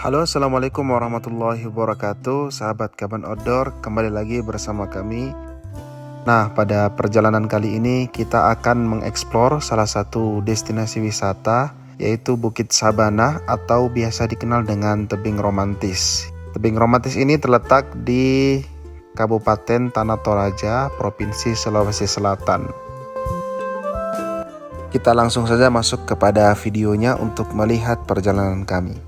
Halo, assalamualaikum warahmatullahi wabarakatuh. Sahabat Kaban Outdoor, kembali lagi bersama kami. Nah, pada perjalanan kali ini kita akan mengeksplor salah satu destinasi wisata, yaitu Bukit Sabana atau biasa dikenal dengan Tebing Romantis. Tebing Romantis ini terletak di Kabupaten Tanah Toraja, Provinsi Sulawesi Selatan. Kita langsung saja masuk kepada videonya untuk melihat perjalanan kami.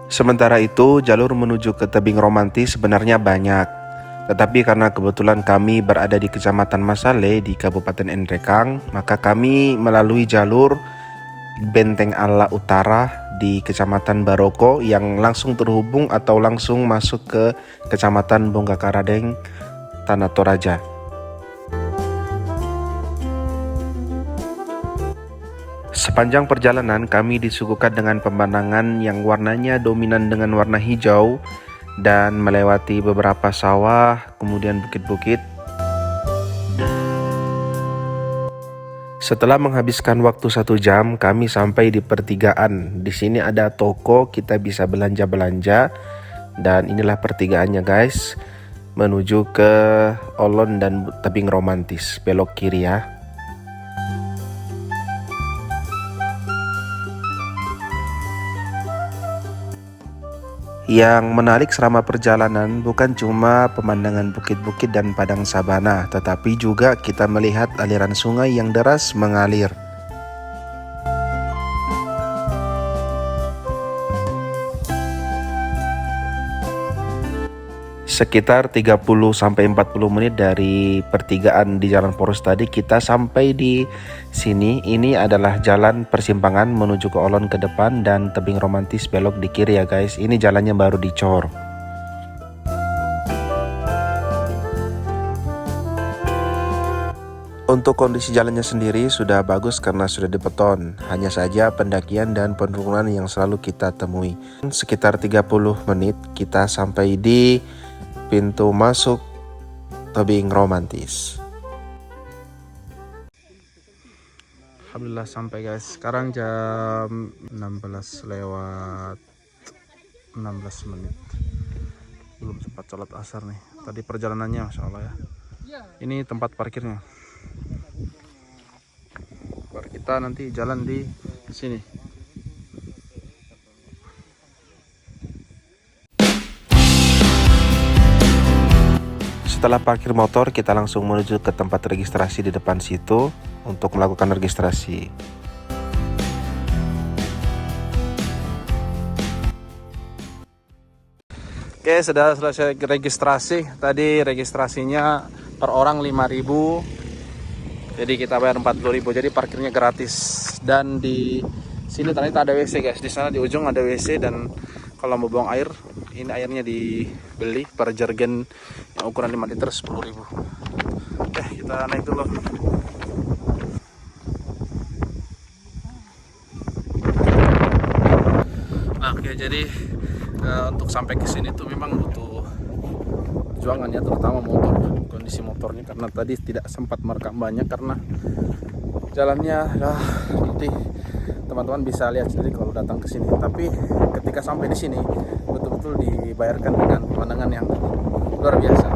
Sementara itu, jalur menuju ke Tebing Romantis sebenarnya banyak. Tetapi karena kebetulan kami berada di Kecamatan Masale di Kabupaten Nrekang, maka kami melalui jalur Benteng Allah Utara di Kecamatan Baroko yang langsung terhubung atau langsung masuk ke Kecamatan Bonggakaradeng, Tanah Toraja. Sepanjang perjalanan kami disuguhkan dengan pemandangan yang warnanya dominan dengan warna hijau dan melewati beberapa sawah, kemudian bukit-bukit. Setelah menghabiskan waktu 1 jam, kami sampai di pertigaan. Di sini ada toko, kita bisa belanja-belanja. Dan inilah pertigaannya guys, menuju ke Olon dan Tebing Romantis, belok kiri ya. Yang menarik selama perjalanan bukan cuma pemandangan bukit-bukit dan padang sabana, tetapi juga kita melihat aliran sungai yang deras mengalir. Sekitar 30-40 menit dari pertigaan di Jalan Poros tadi kita sampai di sini. Ini adalah jalan persimpangan menuju ke Olon ke depan dan Tebing Romantis belok di kiri ya guys. Ini jalannya baru dicor. Untuk kondisi jalannya sendiri sudah bagus karena sudah dibeton. Hanya saja pendakian dan penurunan yang selalu kita temui. Sekitar 30 menit kita sampai di pintu masuk Tebing Romantis. Alhamdulillah sampai guys. Sekarang jam 16 lewat 16 menit. Belum sempat sholat asar nih. Tadi perjalanannya Masya Allah ya. Ini tempat parkirnya. Kita nanti jalan di sini. Setelah parkir motor, kita langsung menuju ke tempat registrasi di depan situ untuk melakukan registrasi. Oke, sudah selesai registrasi. Tadi registrasinya per orang 5.000. Jadi kita bayar 40.000. Jadi parkirnya gratis. Dan di sini ternyata ada WC guys. Di sana di ujung ada WC dan kalau mau buang air, ini airnya dibeli per jergen yang ukuran 5 liter 10.000. Oke, kita naik dulu. Nah, oke, jadi untuk sampai ke sini tuh memang butuh perjuangan ya, terutama motor. Kondisi motornya karena tadi tidak sempat merekam banyak karena jalannya nanti teman-teman bisa lihat sendiri kalau datang ke sini. Tapi ketika sampai di sini betul-betul dibayarkan dengan pemandangan yang luar biasa.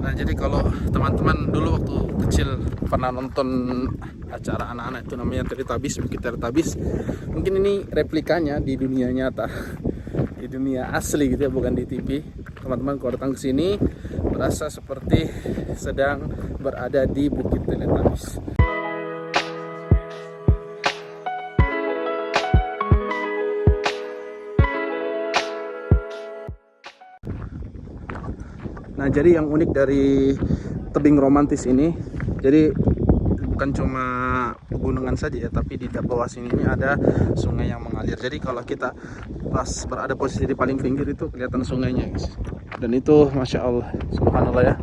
Nah, jadi kalau teman-teman dulu waktu kecil pernah nonton acara anak-anak itu namanya Teletubbies, Bukit Teletubbies, mungkin ini replikanya di dunia nyata, di dunia asli gitu ya, bukan di TV. Teman-teman kalau datang ke sini merasa seperti sedang berada di Bukit Teletubbies. Nah, jadi yang unik dari Tebing Romantis ini, jadi bukan cuma pegunungan saja ya, tapi di bawah sini ini ada sungai yang mengalir. Jadi kalau kita pas berada posisi di paling pinggir itu kelihatan sungainya guys. Dan itu Masya Allah, Subhanallah ya.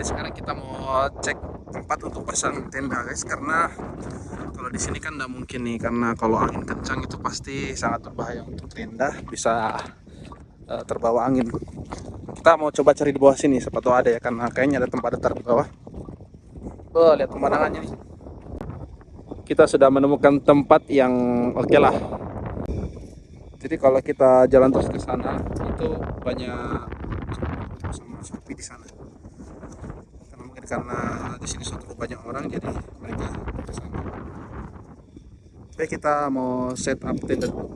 Jadi sekarang kita mau cek tempat untuk pasang tenda guys, karena kalau di sini kan nggak mungkin nih, karena kalau angin kencang itu pasti sangat berbahaya untuk tenda, bisa terbawa angin. Kita mau coba cari di bawah sini, siapa tahu ada ya, karena kayaknya ada tempat datar di bawah. Oh, lihat pemandangannya nih. Kita sudah menemukan tempat yang oke lah. Jadi kalau kita jalan terus ke sana itu banyak sama sapi di sana. Karena mungkin karena di sini sudah banyak orang, jadi mereka ke sana. Oke, kita mau set up tenda dulu.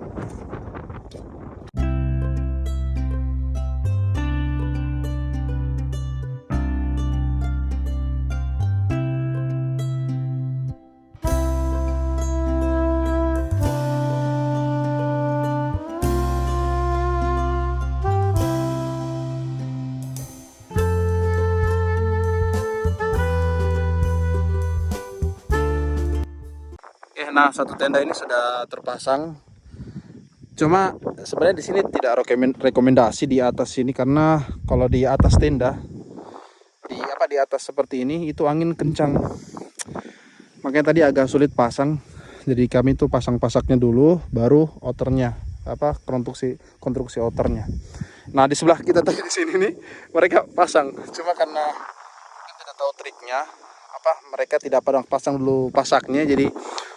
Nah, satu tenda ini sudah terpasang. Cuma sebenarnya di sini tidak rekomendasi di atas sini, karena kalau di atas tenda di atas seperti ini itu angin kencang. Makanya tadi agak sulit pasang. Jadi kami tuh pasang-pasaknya dulu, baru outernya konstruksi outernya. Nah, di sebelah kita tadi di sini nih mereka pasang. Cuma karena tidak tahu triknya, mereka tidak pada pasang dulu pasaknya, jadi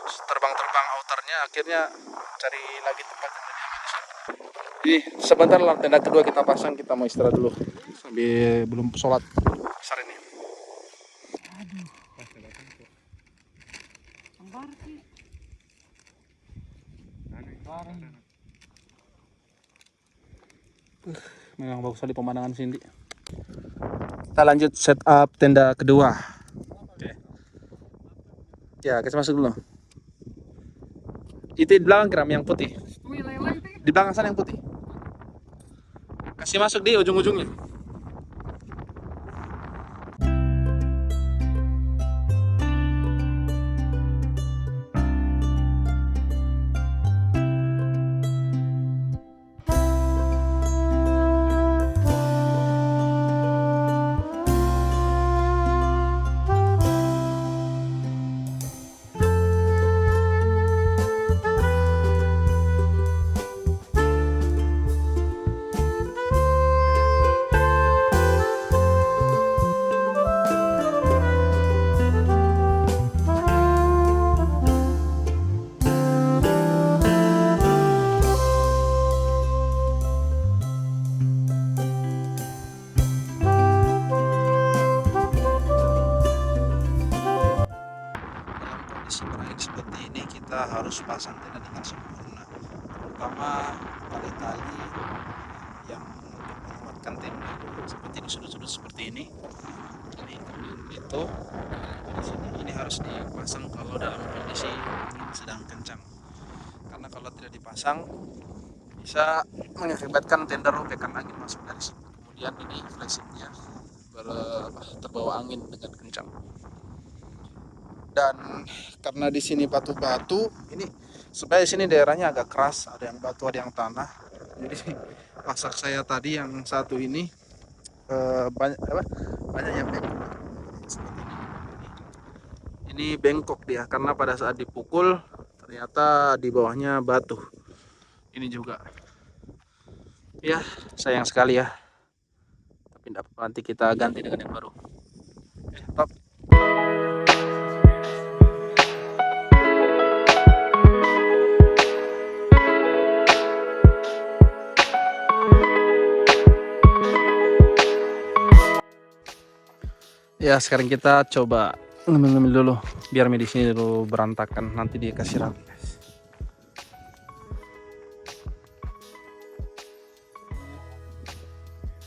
terbang-terbang outernya, akhirnya cari lagi tempat yang lebih aman di sana. Jadi sebentar lah, tenda kedua kita pasang, kita mau istirahat dulu sambil belum sholat besar ini. Memang bagus sekali pemandangan sini. Kita lanjut setup tenda kedua. Oke. Ya, kita masuk dulu. Itu di belakang keram yang putih. Di belakang sana yang putih. Kasih masuk di ujung-ujungnya. Seperti ini kita harus pasang tenda dengan sempurna, terutama tali-tali yang menguatkan tenda seperti ini, sudut-sudut seperti ini. Ini itu di sini ini harus dipasang kalau dalam kondisi sedang kencang, karena kalau tidak dipasang bisa mengakibatkan tenda robek karena angin masuk dari sini. Kemudian ini flexingnya terbawa angin dengan kencang. Dan karena di sini batu-batu, ini sebenarnya sini daerahnya agak keras, ada yang batu, ada yang tanah. Jadi pasak saya tadi yang satu ini banyak yang bengkok seperti ini. Ini bengkok dia karena pada saat dipukul ternyata di bawahnya batu. Ini juga. Ya, sayang sekali ya. Tapi tidak apa, nanti kita ganti dengan yang baru. Top. Ya, sekarang kita coba ngemil-ngemil dulu biar medisnya dulu berantakan, nanti dia kasih rapi.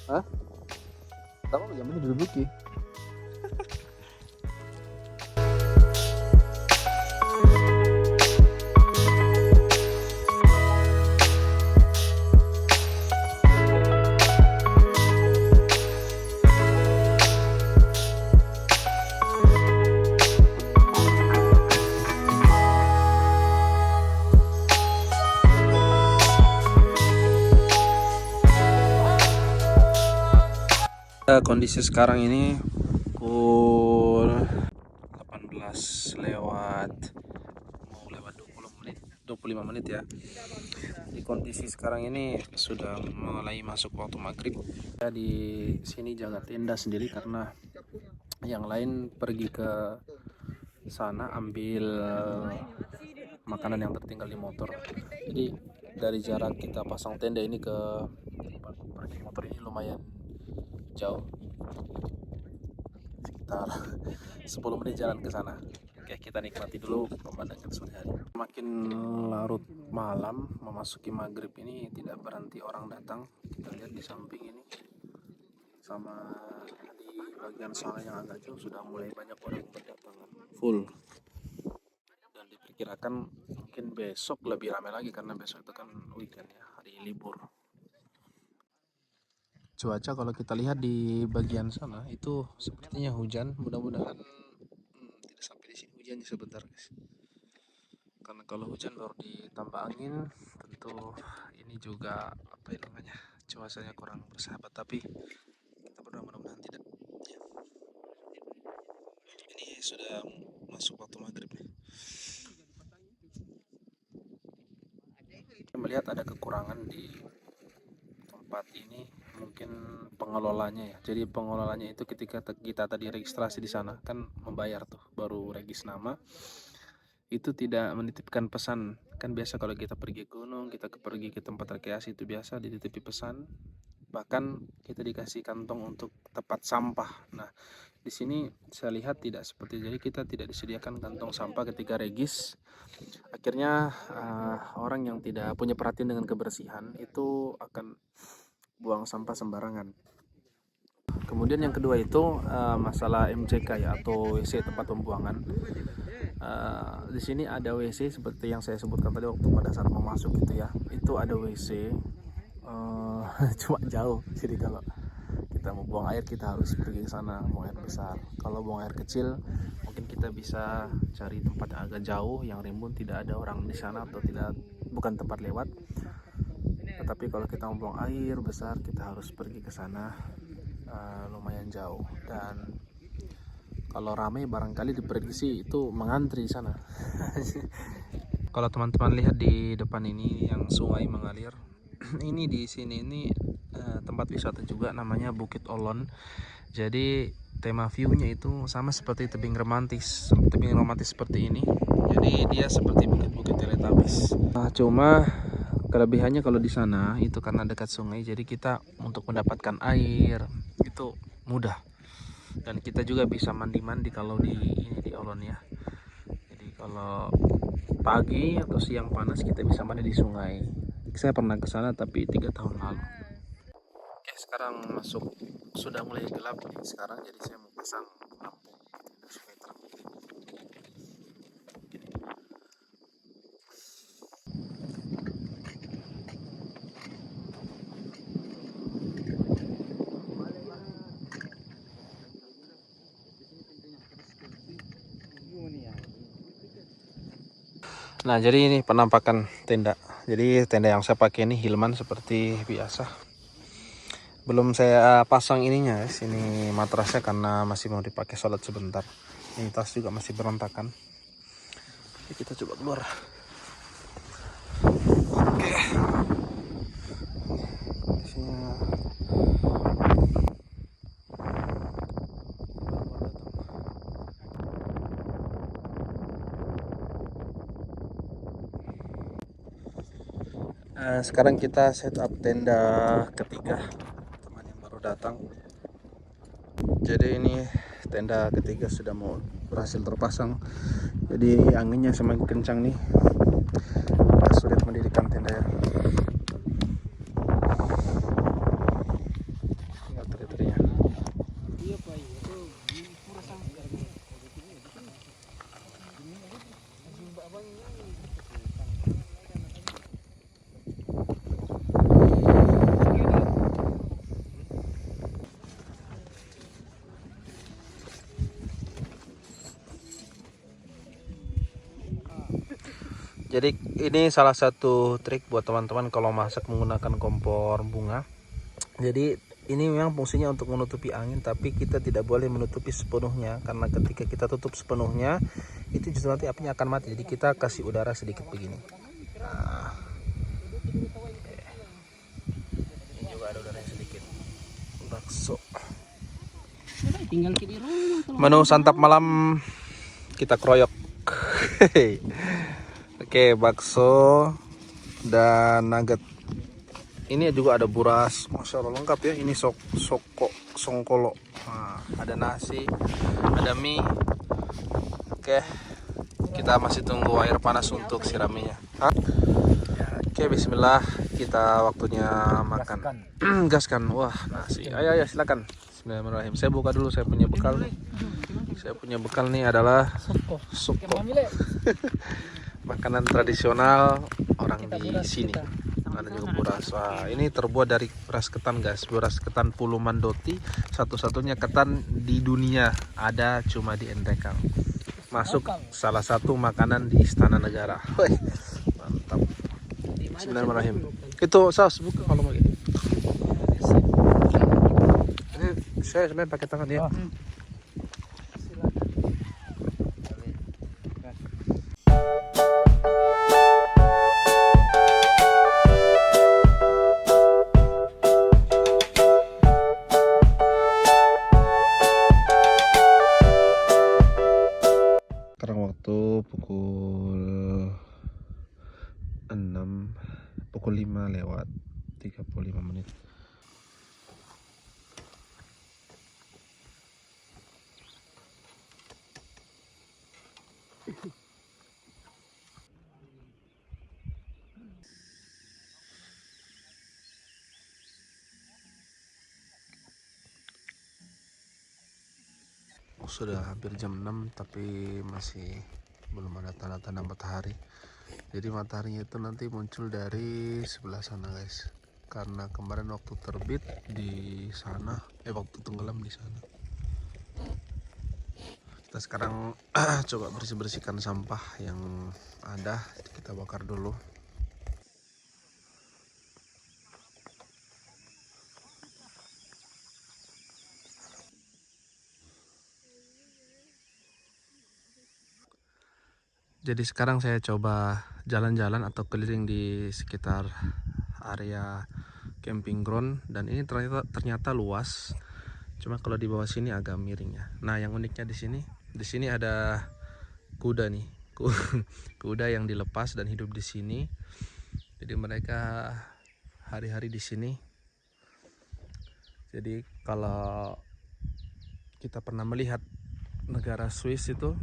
Hah? Tahu yang penting diduduki. Kondisi sekarang ini pukul 18 lewat, mau lewat 25 menit ya. Di kondisi sekarang ini sudah mulai masuk waktu maghrib. Saya di sini jaga tenda sendiri karena yang lain pergi ke sana ambil makanan yang tertinggal di motor. Jadi dari jarak kita pasang tenda ini ke tempat parkir motor ini lumayan jauh, sekitar 10 menit jalan ke sana. Oke, kita nikmati dulu pemandangan sore hari. Makin larut malam memasuki maghrib ini tidak berhenti orang datang. Kita lihat di samping ini sama di bagian sana yang agak jauh sudah mulai banyak orang berdatangan, full. Dan diperkirakan mungkin besok lebih ramai lagi karena besok itu kan weekend ya, hari libur. Cuaca kalau kita lihat di bagian sana itu sepertinya hujan. Mudah-mudahan tidak sampai di sini hujannya sebentar guys. Karena kalau hujan baru ditambah angin, tentu ini juga apa ya namanya, cuacanya kurang bersahabat. Tapi kita berdoa mudah-mudahan tidak. Ya. Ini sudah masuk waktu maghrib. Kita melihat ada kekurangan di tempat ini, mungkin pengelolanya ya. Jadi pengelolanya itu ketika kita tadi registrasi di sana kan membayar tuh, baru regis nama, itu tidak menitipkan pesan. Kan biasa kalau kita pergi gunung, kita pergi ke tempat rekreasi itu biasa dititipi pesan, bahkan kita dikasih kantong untuk tempat sampah. Nah di sini saya lihat tidak seperti, jadi kita tidak disediakan kantong sampah ketika regis. Akhirnya orang yang tidak punya perhatian dengan kebersihan itu akan buang sampah sembarangan. Kemudian yang kedua itu masalah MCK ya, atau WC tempat pembuangan. Di sini ada WC seperti yang saya sebutkan tadi waktu pada saat mau masuk gitu ya. Itu ada WC cuma jauh. Jadi kalau kita mau buang air kita harus pergi ke sana, buang air besar. Kalau buang air kecil mungkin kita bisa cari tempat yang agak jauh, yang rimbun, tidak ada orang di sana atau bukan tempat lewat. Tetapi kalau kita mau buang air besar kita harus pergi ke sana, lumayan jauh. Dan kalau ramai barangkali diprediksi itu mengantri di sana. Kalau teman-teman lihat di depan ini yang sungai mengalir, ini di sini ini tempat wisata juga, namanya Bukit Olon. Jadi tema view-nya itu sama seperti tebing romantis seperti ini. Jadi dia seperti bukit-bukit Teletubbies. Cuma kelebihannya kalau di sana itu karena dekat sungai, jadi kita untuk mendapatkan air itu mudah. Dan kita juga bisa mandi-mandi kalau di Olon ya. Jadi kalau pagi atau siang panas kita bisa mandi di sungai. Saya pernah ke sana tapi 3 tahun lalu. Oke, sekarang sudah mulai gelap nih sekarang, jadi saya mau pasang lampu supaya terang. Nah jadi ini penampakan tenda. Jadi tenda yang saya pakai ini Hillman seperti biasa. Belum saya pasang ininya guys, ini matrasnya karena masih mau dipakai sholat sebentar. Ini tas juga masih berontakan. Oke, kita coba keluar. Oke. Kondisinya sekarang kita setup tenda ketiga, teman yang baru datang. Jadi ini tenda ketiga sudah mau berhasil terpasang. Jadi anginnya semakin kencang nih, sulit mendirikan tenda ya. Tinggal teri-terinya. Jadi ini salah satu trik buat teman-teman kalau masak menggunakan kompor bunga. Jadi ini memang fungsinya untuk menutupi angin, tapi kita tidak boleh menutupi sepenuhnya, karena ketika kita tutup sepenuhnya itu justru nanti apinya akan mati. Jadi kita kasih udara sedikit begini. Nah, ini juga ada udara sedikit. Bakso. Menu santap malam kita kroyok. Oke, bakso dan nugget. Ini juga ada buras, masya Allah lengkap ya. Ini songkolo. Nah, ada nasi, ada mie. Oke, kita masih tunggu air panas untuk siraminya. Oke, Bismillah, kita waktunya makan. Gaskan, wah nasi. Ayo silakan. Bismillahirrahmanirrahim. Saya buka dulu, saya punya bekal. Saya punya bekal nih adalah soko. Makanan tradisional orang di sini. Ada juga beras. Wah, ini terbuat dari beras ketan, guys. Beras ketan Pulau Mandoti, satu-satunya ketan di dunia ada cuma di Endrekang. Masuk salah satu makanan di Istana Negara. Wih, mantap. Bismillahirrahmanirrahim. Itu saus buka kalau mau gitu. Ini saya sebenarnya pakai tangan ya. Sekarang waktu pukul 5 lewat 35 menit. Sudah hampir jam 6 tapi masih belum ada tanda-tanda matahari. Jadi mataharinya itu nanti muncul dari sebelah sana, guys. Karena kemarin waktu terbit di sana, waktu tenggelam di sana. Kita sekarang coba bersih-bersihkan sampah yang ada, kita bakar dulu. Jadi sekarang saya coba jalan-jalan atau keliling di sekitar area camping ground, dan ini ternyata luas. Cuma kalau di bawah sini agak miring ya. Nah, yang uniknya di sini ada kuda nih. Kuda yang dilepas dan hidup di sini. Jadi mereka hari-hari di sini. Jadi kalau kita pernah melihat negara Swiss itu,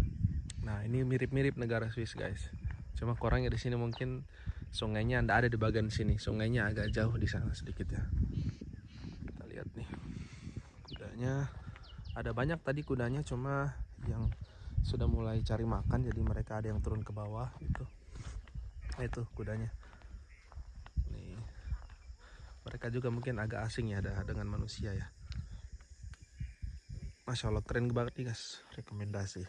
nah ini mirip-mirip negara Swiss, guys. Cuma kurangnya di sini mungkin sungainya nggak ada di bagian sini. Sungainya agak jauh di sana sedikit ya. Kita lihat nih kudanya. Ada banyak tadi kudanya, cuma yang sudah mulai cari makan, jadi mereka ada yang turun ke bawah gitu. Nah, itu kudanya. Nih. Mereka juga mungkin agak asing ya dengan manusia ya. Masya Allah, keren banget nih, guys. Rekomendasi.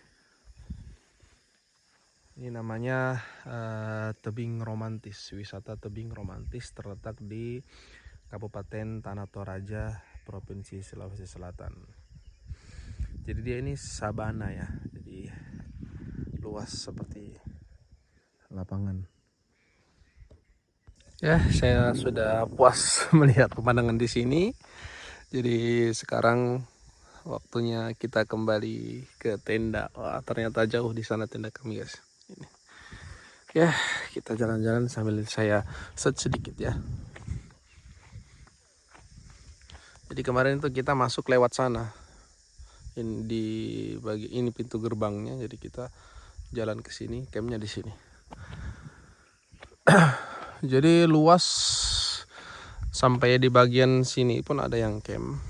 Ini namanya Tebing Romantis, wisata tebing romantis terletak di Kabupaten Tanah Toraja, Provinsi Sulawesi Selatan. Jadi dia ini sabana ya, jadi luas seperti lapangan. Ya, saya sudah puas melihat pemandangan di sini. Jadi sekarang waktunya kita kembali ke tenda. Wah, ternyata jauh di sana tenda kami, guys. Ini. Ya, kita jalan-jalan sambil saya sedikit ya. Jadi kemarin itu kita masuk lewat sana. Ini pintu gerbangnya, jadi kita jalan ke sini, campnya di sini. Jadi luas sampai di bagian sini pun ada yang camp.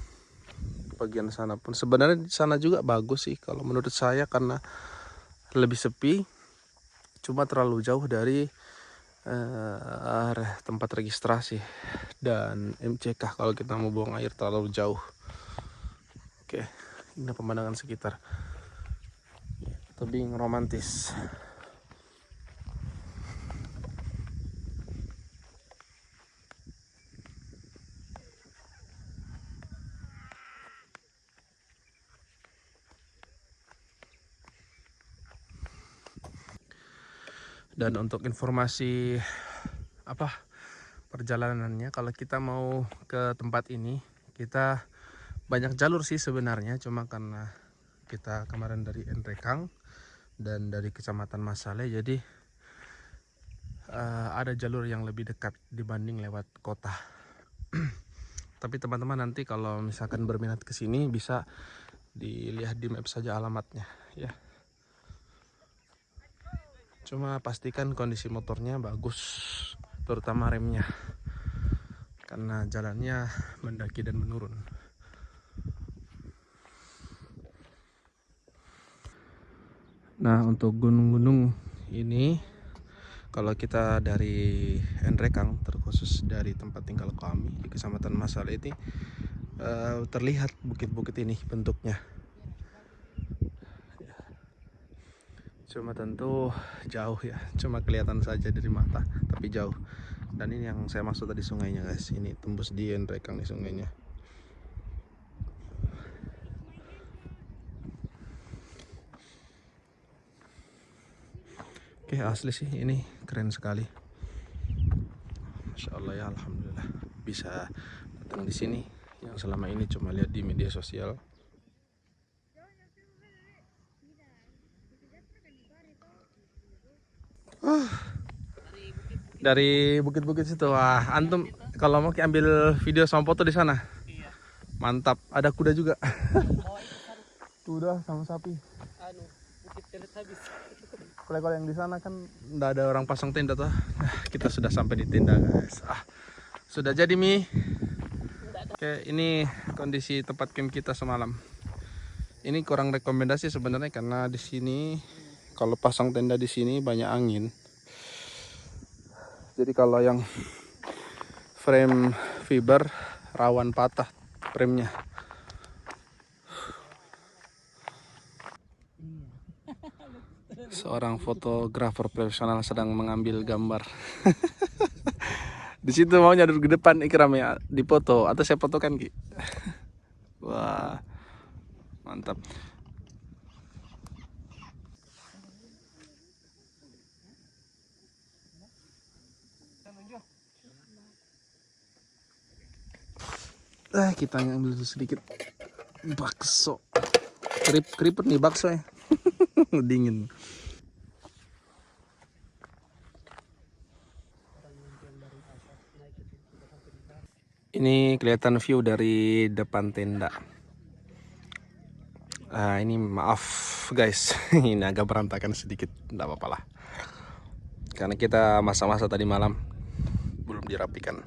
Bagian sana pun sebenarnya di sana juga bagus sih kalau menurut saya, karena lebih sepi. Cuma terlalu jauh dari tempat registrasi dan MCK kalau kita mau buang air terlalu jauh. Oke, ini pemandangan sekitar tebing romantis. Dan untuk informasi perjalanannya, kalau kita mau ke tempat ini, kita banyak jalur sih sebenarnya, cuma karena kita kemarin dari Nrekang dan dari Kecamatan Masale, jadi ada jalur yang lebih dekat dibanding lewat kota. Tapi teman-teman nanti kalau misalkan berminat ke sini bisa dilihat di map saja alamatnya ya. Cuma pastikan kondisi motornya bagus, terutama remnya, karena jalannya mendaki dan menurun. Nah, untuk gunung-gunung ini, kalau kita dari Nrekang, terkhusus dari tempat tinggal kami di Kecamatan Masale ini, terlihat bukit-bukit ini bentuknya. Cuma tentu jauh ya, cuma kelihatan saja dari mata, tapi jauh. Dan ini yang saya maksud tadi sungainya guys, ini tembus di Nrekang nih sungainya. Oke, asli sih ini keren sekali. Masya Allah ya, alhamdulillah bisa datang di sini yang selama ini cuma lihat di media sosial. Dari bukit-bukit situ. Wah, antum kalau mau ambil video sama foto di sana. Iya. Mantap, ada kuda juga. Tuh udah sama sapi. Bukit telet habis. Kalau yang di sana kan enggak ada orang pasang tenda tuh. Kita sudah sampai di tenda, guys. Sudah jadi Mi. Oke, ini kondisi tempat camp kita semalam. Ini kurang rekomendasi sebenarnya karena di sini kalau pasang tenda di sini banyak angin. Jadi kalau yang frame fiber rawan patah framenya. Seorang fotografer profesional sedang mengambil gambar. Di situ maunya duduk ke depan Ikram ya, dipoto atau saya fotokan Ki. Wah, mantap. Kita ngambil sedikit bakso. Keriput nih bakso ya. Dingin. Ini kelihatan view dari depan tenda. Ini maaf guys, ini agak berantakan sedikit, enggak apa-apa lah. Karena kita masa-masa tadi malam belum dirapikan.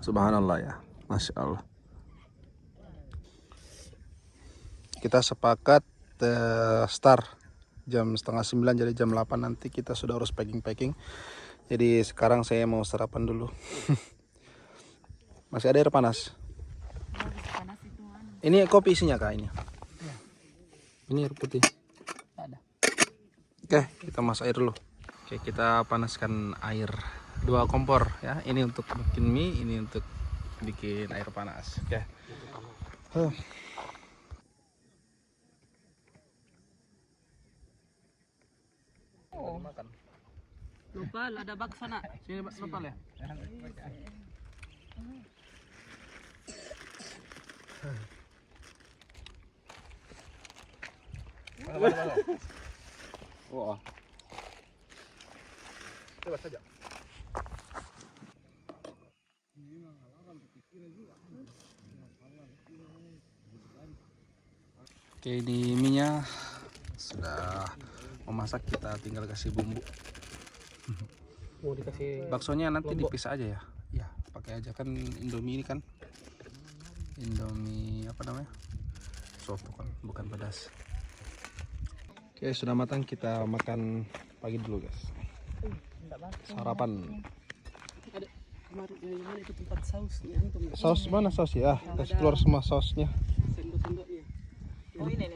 Subhanallah ya, Masya Allah. Kita sepakat start jam 8:30, jadi jam 8 nanti kita sudah harus packing. Jadi sekarang saya mau sarapan dulu. Masih ada air panas. Ini kopi isinya kak ini. Ini air putih. Ada. Oke, kita masak air dulu. Oke, kita panaskan air 2 kompor ya. Ini untuk bikin mie, ini untuk bikin air panas. Oke. Makan. Lupa ada bakso nak. Sini lupa ya. Wah. Coba saja. Oke, ini minyak sudah memasak, kita tinggal kasih bumbu. Mau dikasih baksonya nanti lombok. Dipisah aja ya. Ya, pakai aja kan Indomie ini kan. Indomie apa namanya? Soto kan, bukan pedas. Oke, sudah matang, kita makan pagi dulu, guys. Sarapan. Ada kemarin yang mana itu tempat sausnya? Saus mana saus ya? Kasih keluar semua sausnya. Sendok-sendoknya. Oh, ini.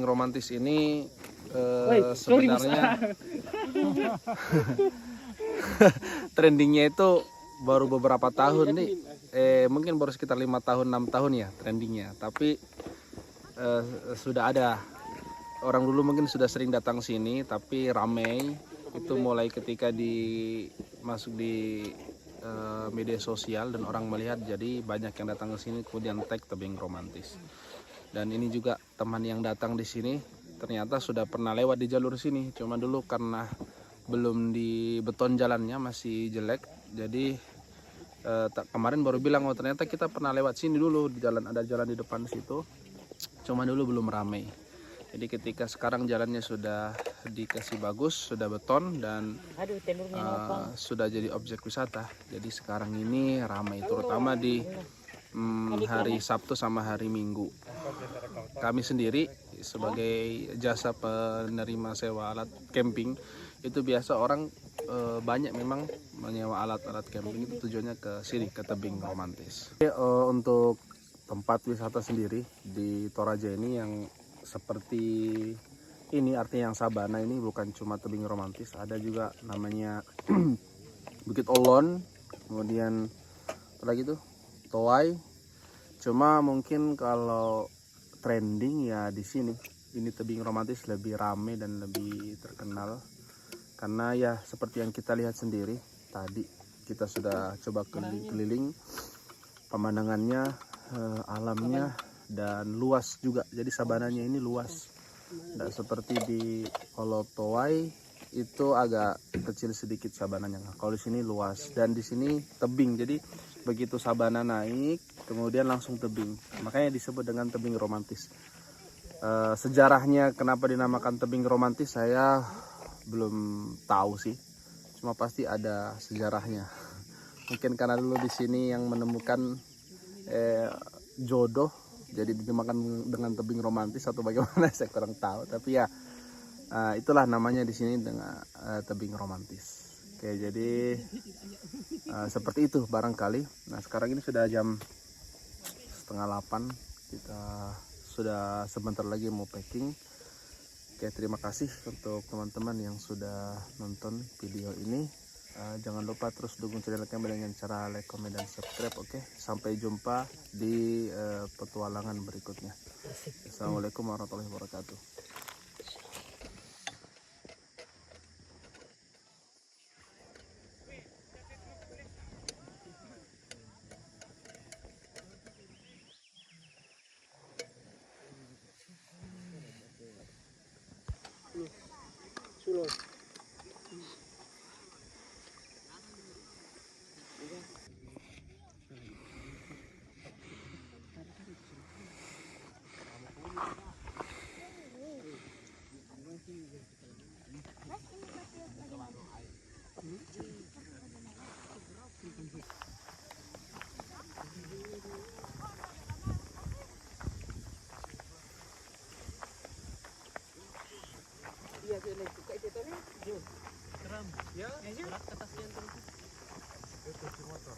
romantis ini sebenarnya trendingnya itu baru beberapa tahun nih, mungkin baru sekitar 5 tahun 6 tahun ya trendingnya. Tapi sudah ada orang dulu mungkin sudah sering datang sini, tapi ramai itu mulai ketika masuk di media sosial dan orang melihat, jadi banyak yang datang ke sini kemudian tag tebing romantis. Dan ini juga teman yang datang di sini ternyata sudah pernah lewat di jalur sini, cuma dulu karena belum dibeton jalannya masih jelek, jadi kemarin baru bilang, oh ternyata kita pernah lewat sini dulu, di jalan, ada jalan di depan situ, cuma dulu belum ramai. Jadi ketika sekarang jalannya sudah dikasih bagus, sudah beton dan sudah jadi objek wisata, jadi sekarang ini ramai, terutama di hari Sabtu sama hari Minggu. Kami sendiri sebagai jasa penerima sewa alat camping, itu biasa orang banyak memang menyewa alat-alat camping, itu tujuannya ke sini, ke tebing romantis. Untuk tempat wisata sendiri di Toraja ini yang seperti ini, artinya yang sabana ini bukan cuma tebing romantis, ada juga namanya Bukit Olon, kemudian apa lagi tuh, Toai. Cuma mungkin kalau trending ya di sini, ini tebing romantis lebih rame dan lebih terkenal karena ya seperti yang kita lihat sendiri tadi, kita sudah coba keliling, pemandangannya, alamnya dan luas juga. Jadi sabananya ini luas, tidak seperti di Olotowai itu agak kecil sedikit sabananya. Kalau di sini luas dan di sini tebing, jadi begitu sabana naik kemudian langsung tebing, makanya disebut dengan tebing romantis. Sejarahnya kenapa dinamakan tebing romantis saya belum tahu sih, cuma pasti ada sejarahnya. Mungkin karena dulu di sini yang menemukan jodoh, jadi dinamakan dengan tebing romantis atau bagaimana saya kurang tahu. Tapi ya itulah namanya di sini dengan tebing romantis. Oke, jadi seperti itu barangkali. Nah sekarang ini sudah jam 7:30, kita sudah sebentar lagi mau packing. Oke, terima kasih untuk teman-teman yang sudah nonton video ini. Jangan lupa terus dukung channel kami dengan cara like, comment, dan subscribe. Oke, sampai jumpa di petualangan berikutnya. Assalamualaikum warahmatullahi wabarakatuh. Iya, suka itu tadi. Keram. Ya, berat atasnya terus. Itu motor.